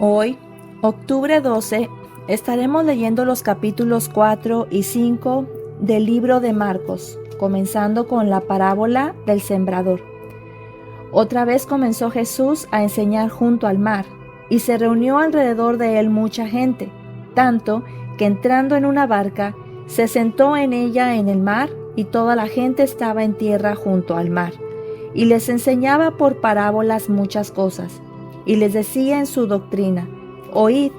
Hoy, octubre 12, estaremos leyendo los capítulos 4 y 5 del libro de Marcos, comenzando con la parábola del sembrador. Otra vez comenzó Jesús a enseñar junto al mar, y se reunió alrededor de él mucha gente, tanto que entrando en una barca, se sentó en ella en el mar, y toda la gente estaba en tierra junto al mar, y les enseñaba por parábolas muchas cosas, y les decía en su doctrina: Oíd,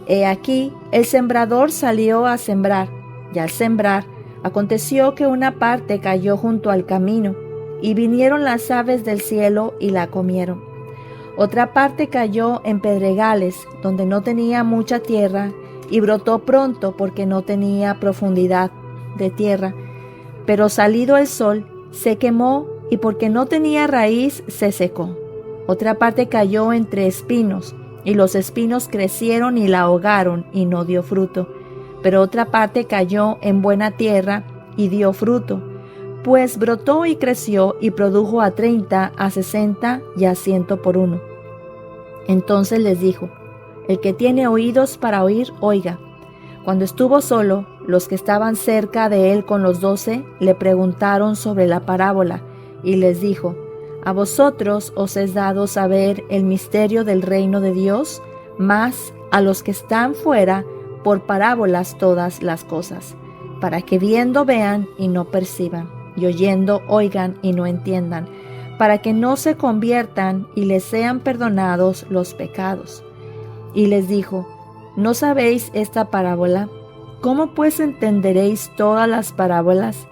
he aquí, el sembrador salió a sembrar, y al sembrar, aconteció que una parte cayó junto al camino, y vinieron las aves del cielo y la comieron. Otra parte cayó en pedregales, donde no tenía mucha tierra, y brotó pronto porque no tenía profundidad de tierra. Pero salido el sol, se quemó, y porque no tenía raíz, se secó. Otra parte cayó entre espinos, y los espinos crecieron y la ahogaron, y no dio fruto. Pero otra parte cayó en buena tierra, y dio fruto, pues brotó y creció, y produjo a 30, a 60 y a 100 por uno. Entonces les dijo: El que tiene oídos para oír, oiga. Cuando estuvo solo, los que estaban cerca de él con los 12 le preguntaron sobre la parábola, y les dijo: A vosotros os es dado saber el misterio del reino de Dios, mas a los que están fuera, por parábolas todas las cosas, para que viendo vean y no perciban, y oyendo oigan y no entiendan, para que no se conviertan y les sean perdonados los pecados. Y les dijo: ¿No sabéis esta parábola? ¿Cómo pues entenderéis todas las parábolas?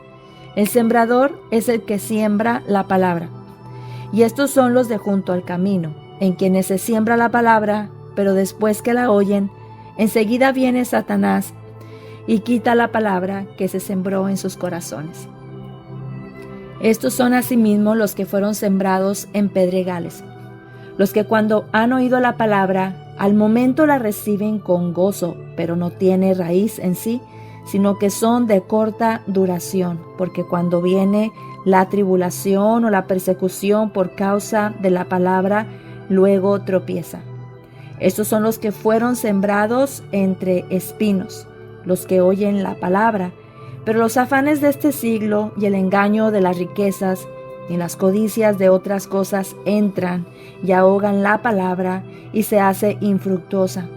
El sembrador es el que siembra la palabra. Y estos son los de junto al camino, en quienes se siembra la palabra, pero después que la oyen, enseguida viene Satanás y quita la palabra que se sembró en sus corazones. Estos son asimismo los que fueron sembrados en pedregales, los que cuando han oído la palabra, al momento la reciben con gozo, pero no tiene raíz en sí, sino que son de corta duración, porque cuando viene la tribulación o la persecución por causa de la palabra, luego tropieza. Estos son los que fueron sembrados entre espinos, los que oyen la palabra, pero los afanes de este siglo y el engaño de las riquezas y las codicias de otras cosas entran y ahogan la palabra y se hace infructuosa.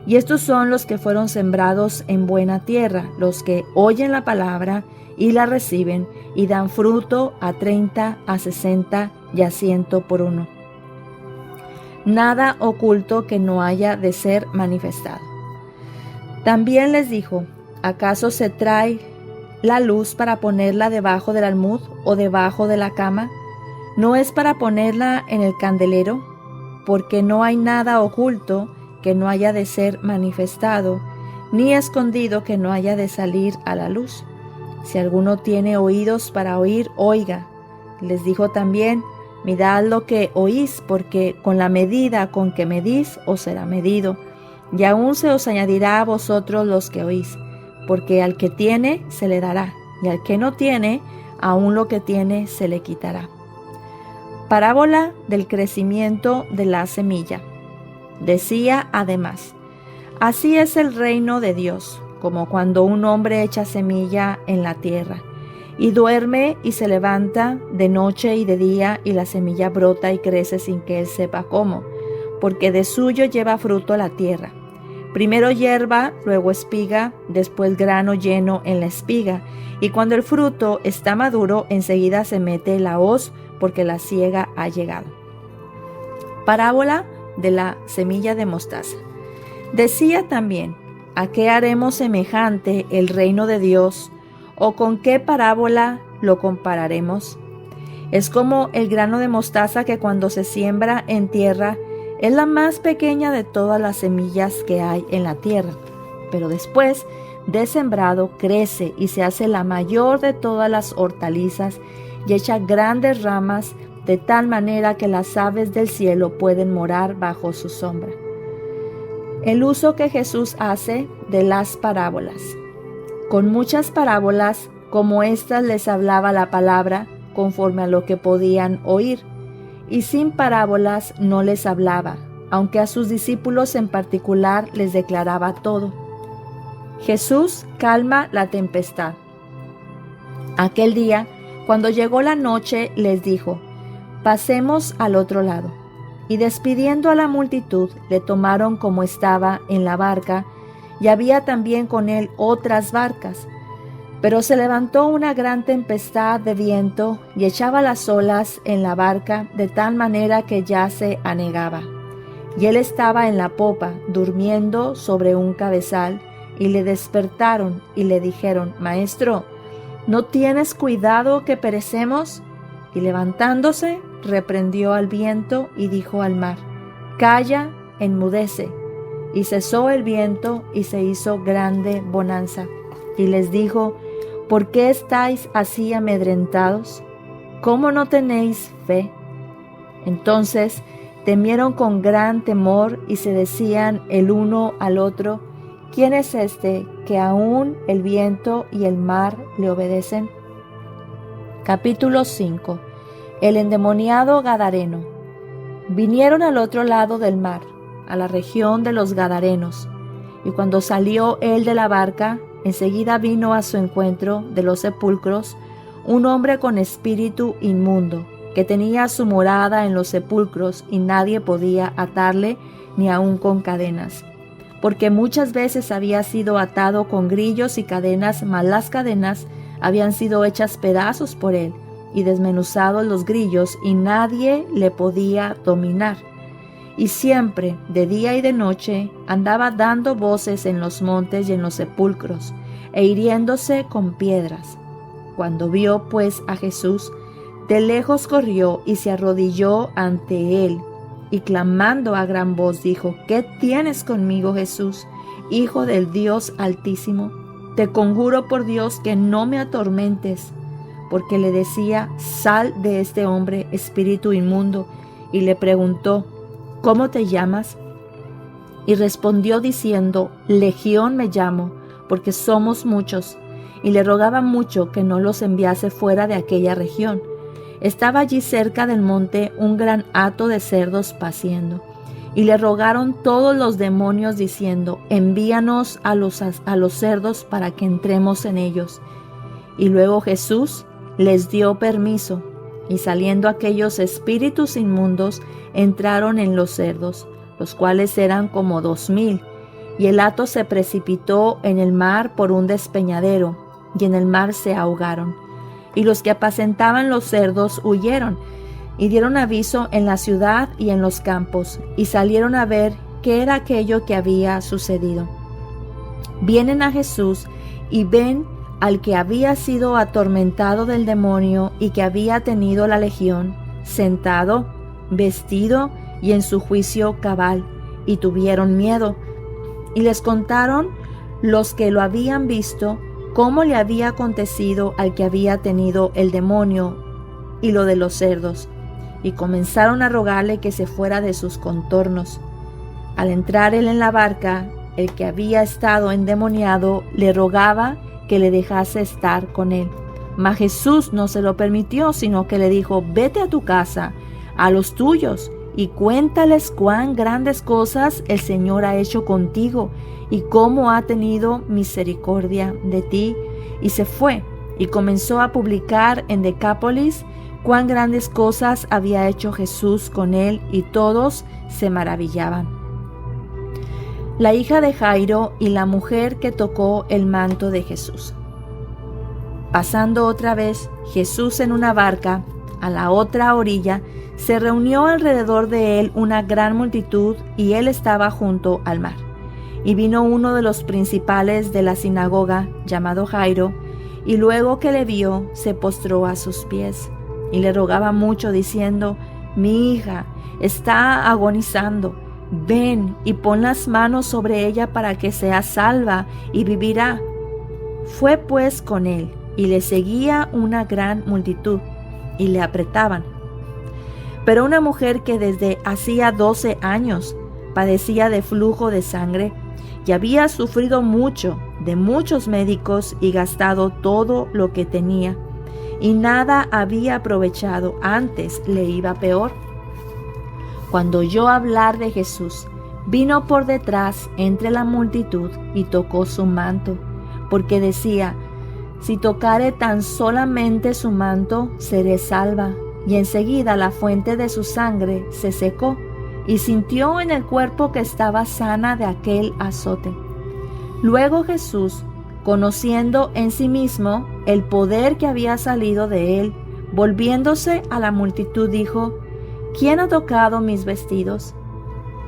Y estos son los que fueron sembrados en buena tierra, los que oyen la palabra y la reciben y dan fruto a 30, a 60 y a 100 por uno. Nada oculto que no haya de ser manifestado. También les dijo: ¿acaso se trae la luz para ponerla debajo del almud o debajo de la cama? ¿No es para ponerla en el candelero? Porque no hay nada oculto que no haya de ser manifestado, ni escondido que no haya de salir a la luz. Si alguno tiene oídos para oír, oiga. Les dijo también: mirad lo que oís, porque con la medida con que medís os será medido, y aún se os añadirá a vosotros los que oís. Porque al que tiene se le dará, y al que no tiene, aún lo que tiene se le quitará. Parábola del crecimiento de la semilla. Decía además: así es el reino de Dios, como cuando un hombre echa semilla en la tierra, y duerme y se levanta de noche y de día, y la semilla brota y crece sin que él sepa cómo, porque de suyo lleva fruto la tierra. Primero hierba, luego espiga, después grano lleno en la espiga, y cuando el fruto está maduro, enseguida se mete la hoz, porque la siega ha llegado. Parábola de la semilla de mostaza. Decía también: ¿a qué haremos semejante el reino de Dios? ¿O con qué parábola lo compararemos? Es como el grano de mostaza que cuando se siembra en tierra es la más pequeña de todas las semillas que hay en la tierra, pero después de sembrado crece y se hace la mayor de todas las hortalizas y echa grandes ramas, de tal manera que las aves del cielo pueden morar bajo su sombra. El uso que Jesús hace de las parábolas. Con muchas parábolas como estas les hablaba la palabra conforme a lo que podían oír, y sin parábolas no les hablaba, aunque a sus discípulos en particular les declaraba todo. Jesús calma la tempestad. Aquel día, cuando llegó la noche, les dijo: «Pasemos al otro lado». Y despidiendo a la multitud, le tomaron como estaba en la barca, y había también con él otras barcas. Pero se levantó una gran tempestad de viento y echaba las olas en la barca de tal manera que ya se anegaba. Y él estaba en la popa, durmiendo sobre un cabezal, y le despertaron y le dijeron: «Maestro, ¿no tienes cuidado que perecemos?». Y levantándose, reprendió al viento y dijo al mar: «Calla, enmudece». Y cesó el viento y se hizo grande bonanza. Y les dijo: «¿Por qué estáis así amedrentados? ¿Cómo no tenéis fe?». Entonces temieron con gran temor y se decían el uno al otro: «¿Quién es este que aún el viento y el mar le obedecen?». Capítulo 5. El endemoniado Gadareno. Vinieron al otro lado del mar, a la región de los Gadarenos, y cuando salió él de la barca, enseguida vino a su encuentro de los sepulcros un hombre con espíritu inmundo, que tenía su morada en los sepulcros, y nadie podía atarle ni aun con cadenas, porque muchas veces había sido atado con grillos y cadenas, mas las cadenas habían sido hechas pedazos por él, y desmenuzados los grillos, y nadie le podía dominar. Y siempre, de día y de noche, andaba dando voces en los montes y en los sepulcros, e hiriéndose con piedras. Cuando vio pues a Jesús, de lejos corrió y se arrodilló ante él, y clamando a gran voz dijo: «¿Qué tienes conmigo, Jesús, Hijo del Dios Altísimo? Te conjuro por Dios que no me atormentes». Porque le decía: «Sal de este hombre, espíritu inmundo». Y le preguntó: «¿Cómo te llamas?». Y respondió diciendo: «Legión me llamo, porque somos muchos». Y le rogaba mucho que no los enviase fuera de aquella región. Estaba allí cerca del monte un gran hato de cerdos paciendo. Y le rogaron todos los demonios diciendo: «Envíanos a los cerdos para que entremos en ellos». Y luego Jesús les dio permiso, y saliendo aquellos espíritus inmundos, entraron en los cerdos, los cuales eran como 2000, y el hato se precipitó en el mar por un despeñadero, y en el mar se ahogaron. Y los que apacentaban los cerdos huyeron, y dieron aviso en la ciudad y en los campos, y salieron a ver qué era aquello que había sucedido. Vienen a Jesús y ven al que había sido atormentado del demonio y que había tenido la legión, sentado, vestido y en su juicio cabal, y tuvieron miedo. Y les contaron los que lo habían visto cómo le había acontecido al que había tenido el demonio y lo de los cerdos, y comenzaron a rogarle que se fuera de sus contornos. Al entrar él en la barca, el que había estado endemoniado le rogaba que le dejase estar con él. Mas Jesús no se lo permitió, sino que le dijo: «Vete a tu casa, a los tuyos, y cuéntales cuán grandes cosas el Señor ha hecho contigo, y cómo ha tenido misericordia de ti». Y se fue, y comenzó a publicar en Decápolis cuán grandes cosas había hecho Jesús con él, y todos se maravillaban. La hija de Jairo y la mujer que tocó el manto de Jesús. Pasando otra vez Jesús en una barca a la otra orilla, se reunió alrededor de él una gran multitud, y él estaba junto al mar. Y vino uno de los principales de la sinagoga, llamado Jairo, y luego que le vio, se postró a sus pies, y le rogaba mucho, diciendo: «Mi hija está agonizando. Ven y pon las manos sobre ella para que sea salva y vivirá». Fue pues con él, y le seguía una gran multitud, y le apretaban. Pero una mujer que desde hacía 12 años padecía de flujo de sangre, y había sufrido mucho de muchos médicos y gastado todo lo que tenía, y nada había aprovechado, antes le iba peor, cuando oyó hablar de Jesús, vino por detrás entre la multitud y tocó su manto, porque decía: si tocare tan solamente su manto, seré salva. Y enseguida la fuente de su sangre se secó, y sintió en el cuerpo que estaba sana de aquel azote. Luego Jesús, conociendo en sí mismo el poder que había salido de él, volviéndose a la multitud, dijo: ¿quién ha tocado mis vestidos?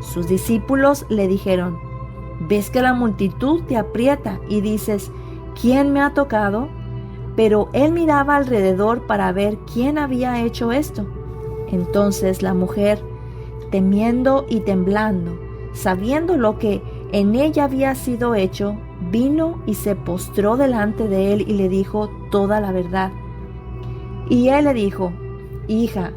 Sus discípulos le dijeron: ¿ves que la multitud te aprieta y dices: ¿quién me ha tocado? Pero él miraba alrededor para ver quién había hecho esto. Entonces la mujer, temiendo y temblando, sabiendo lo que en ella había sido hecho, vino y se postró delante de él y le dijo toda la verdad. Y él le dijo: hija,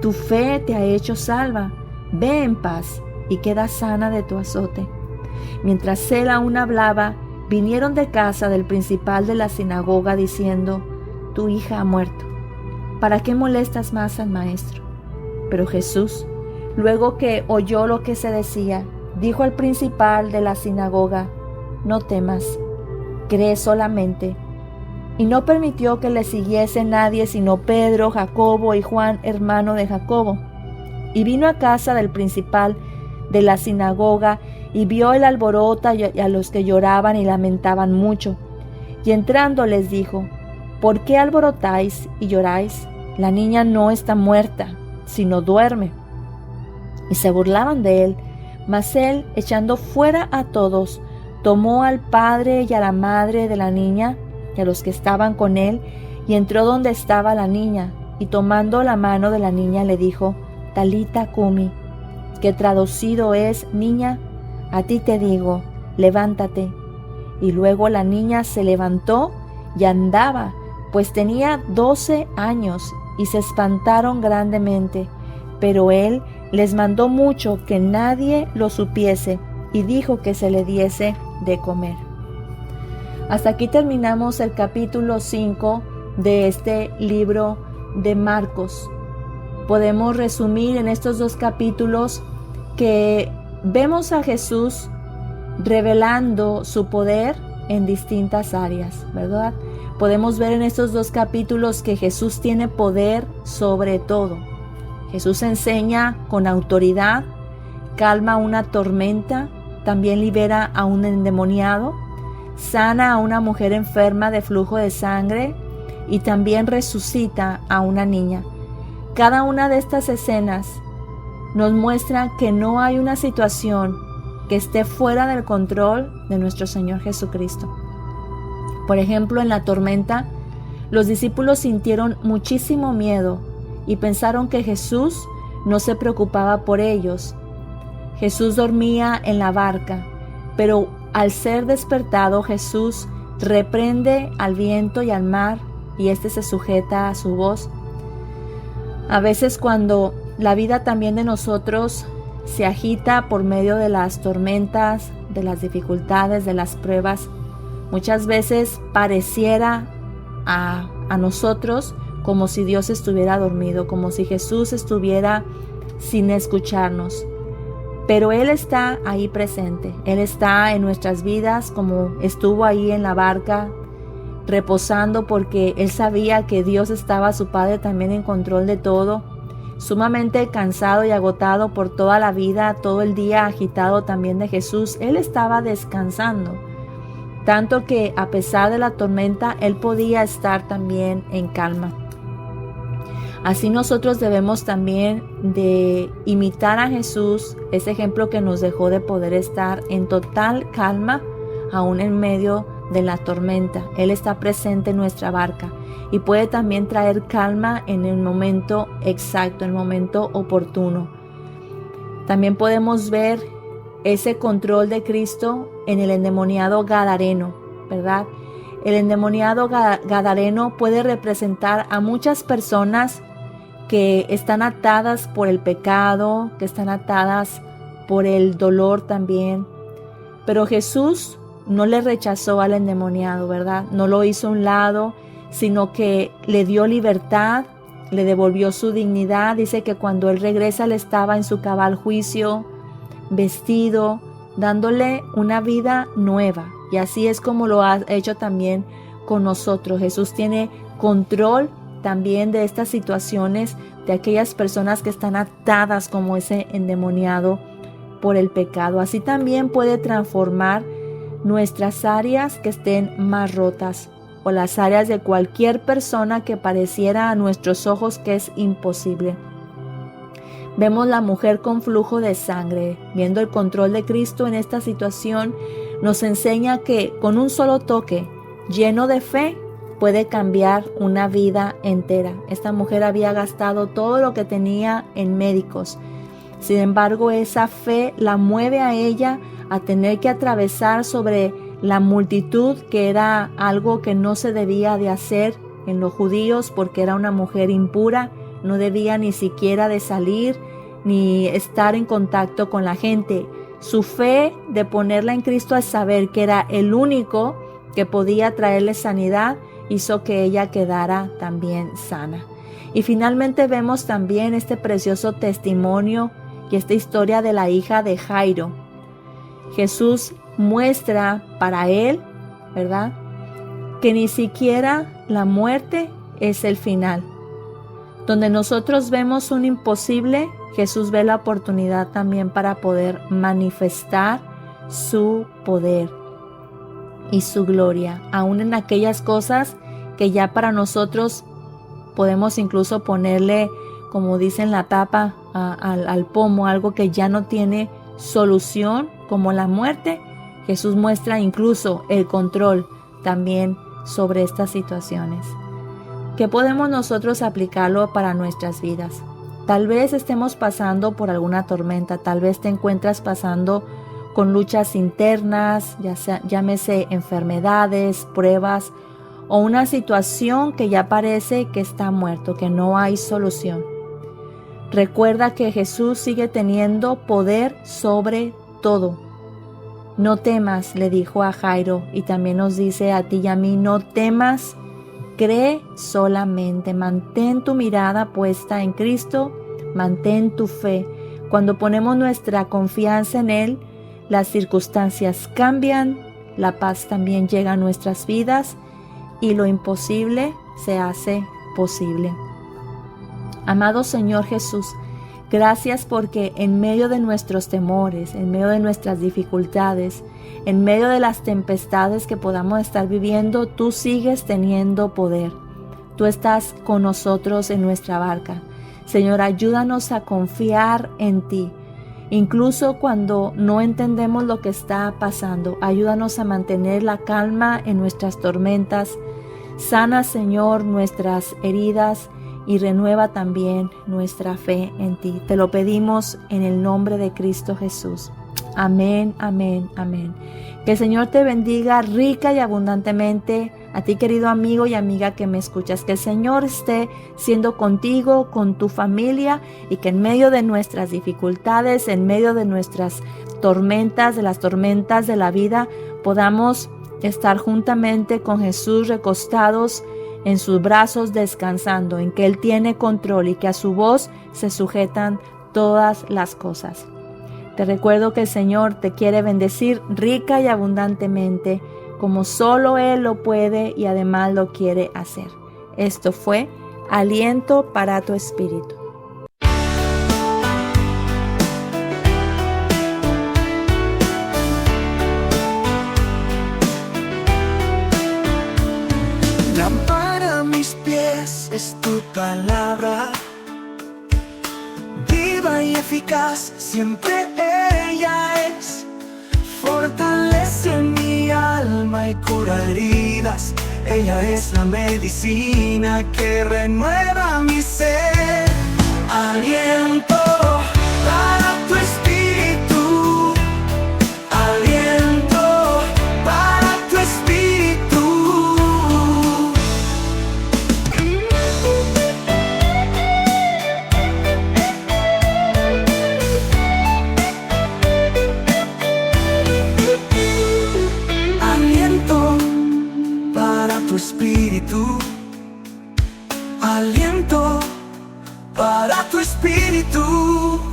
tu fe te ha hecho salva, ve en paz y queda sana de tu azote. Mientras él aún hablaba, vinieron de casa del principal de la sinagoga diciendo: tu hija ha muerto, ¿para qué molestas más al maestro? Pero Jesús, luego que oyó lo que se decía, dijo al principal de la sinagoga: no temas, cree solamente. Y no permitió que le siguiese nadie sino Pedro, Jacobo y Juan, hermano de Jacobo. Y vino a casa del principal de la sinagoga y vio el alboroto y a los que lloraban y lamentaban mucho. Y entrando les dijo: ¿por qué alborotáis y lloráis? La niña no está muerta, sino duerme. Y se burlaban de él. Mas él, echando fuera a todos, tomó al padre y a la madre de la niña y a los que estaban con él, y entró donde estaba la niña, y tomando la mano de la niña le dijo: Talita cumi, que traducido es: niña, a ti te digo, levántate. Y luego la niña se levantó y andaba, pues tenía 12 años, y se espantaron grandemente. Pero él les mandó mucho que nadie lo supiese, y dijo que se le diese de comer. Hasta aquí terminamos el capítulo 5 de este libro de Marcos. Podemos resumir en estos dos capítulos que vemos a Jesús revelando su poder en distintas áreas, ¿verdad? Podemos ver en estos dos capítulos que Jesús tiene poder sobre todo. Jesús enseña con autoridad, calma una tormenta, también libera a un endemoniado, sana a una mujer enferma de flujo de sangre y también resucita a una niña. Cada una de estas escenas nos muestra que no hay una situación que esté fuera del control de nuestro Señor Jesucristo. Por ejemplo, en la tormenta, los discípulos sintieron muchísimo miedo y pensaron que Jesús no se preocupaba por ellos. Jesús dormía en la barca, pero al ser despertado, Jesús reprende al viento y al mar, y éste se sujeta a su voz. A veces, cuando la vida también de nosotros se agita por medio de las tormentas, de las dificultades, de las pruebas, muchas veces pareciera a nosotros como si Dios estuviera dormido, como si Jesús estuviera sin escucharnos. Pero Él está ahí presente, Él está en nuestras vidas como estuvo ahí en la barca, reposando porque Él sabía que Dios estaba, su Padre, también en control de todo, sumamente cansado y agotado por toda la vida, todo el día agitado también de Jesús. Él estaba descansando, tanto que a pesar de la tormenta, Él podía estar también en calma. Así nosotros debemos también de imitar a Jesús, ese ejemplo que nos dejó de poder estar en total calma, aún en medio de la tormenta. Él está presente en nuestra barca y puede también traer calma en el momento exacto, en el momento oportuno. También podemos ver ese control de Cristo en el endemoniado gadareno, ¿verdad? El endemoniado gadareno puede representar a muchas personas que están atadas por el pecado, que están atadas por el dolor también. Pero Jesús no le rechazó al endemoniado, ¿verdad? No lo hizo a un lado, sino que le dio libertad, le devolvió su dignidad. Dice que cuando él regresa, él estaba en su cabal juicio, vestido, dándole una vida nueva. Y así es como lo ha hecho también con nosotros. Jesús tiene control también de estas situaciones, de aquellas personas que están atadas como ese endemoniado por el pecado. Así también puede transformar nuestras áreas que estén más rotas, o las áreas de cualquier persona que pareciera a nuestros ojos que es imposible. Vemos la mujer con flujo de sangre, viendo el control de Cristo en esta situación, nos enseña que con un solo toque, lleno de fe, puede cambiar una vida entera. Esta mujer había gastado todo lo que tenía en médicos. Sin embargo, esa fe la mueve a ella a tener que atravesar sobre la multitud, que era algo que no se debía de hacer en los judíos porque era una mujer impura, no debía ni siquiera de salir ni estar en contacto con la gente. Su fe de ponerla en Cristo al saber que era el único que podía traerle sanidad hizo que ella quedara también sana. Y finalmente vemos también este precioso testimonio y esta historia de la hija de Jairo. Jesús muestra para él, ¿verdad?, que ni siquiera la muerte es el final. Donde nosotros vemos un imposible, Jesús ve la oportunidad también para poder manifestar su poder y su gloria, aún en aquellas cosas que ya para nosotros podemos incluso ponerle, como dicen, la tapa al pomo, algo que ya no tiene solución, como la muerte. Jesús muestra incluso el control también sobre estas situaciones. ¿Qué podemos nosotros aplicarlo para nuestras vidas? Tal vez estemos pasando por alguna tormenta, tal vez te encuentras pasando con luchas internas, llámese enfermedades, pruebas o una situación que ya parece que está muerto, que no hay solución. Recuerda que Jesús sigue teniendo poder sobre todo. No temas, le dijo a Jairo, y también nos dice a ti y a mí, no temas, cree solamente, mantén tu mirada puesta en Cristo, mantén tu fe. Cuando ponemos nuestra confianza en Él, las circunstancias cambian, la paz también llega a nuestras vidas y lo imposible se hace posible. Amado Señor Jesús, gracias porque en medio de nuestros temores, en medio de nuestras dificultades, en medio de las tempestades que podamos estar viviendo, tú sigues teniendo poder. Tú estás con nosotros en nuestra barca. Señor, ayúdanos a confiar en ti. Incluso cuando no entendemos lo que está pasando, ayúdanos a mantener la calma en nuestras tormentas. Sana, Señor, nuestras heridas y renueva también nuestra fe en ti. Te lo pedimos en el nombre de Cristo Jesús. Amén, amén, amén. Que el Señor te bendiga rica y abundantemente. A ti, querido amigo y amiga que me escuchas, que el Señor esté siendo contigo, con tu familia, y que en medio de nuestras dificultades, en medio de nuestras tormentas, de las tormentas de la vida, podamos estar juntamente con Jesús recostados en sus brazos, descansando en que Él tiene control y que a su voz se sujetan todas las cosas. Te recuerdo que el Señor te quiere bendecir rica y abundantemente, como solo Él lo puede y además lo quiere hacer. Esto fue Aliento para tu Espíritu. Lámpara a mis pies es tu palabra, viva y eficaz, siempre ella es. Fortalece mi alma y cura heridas. Ella es la medicina que renueva mi ser. Aliento para tu espíritu. Aliento para tu espíritu. Aliento para tu espíritu. Aliento para tu espíritu.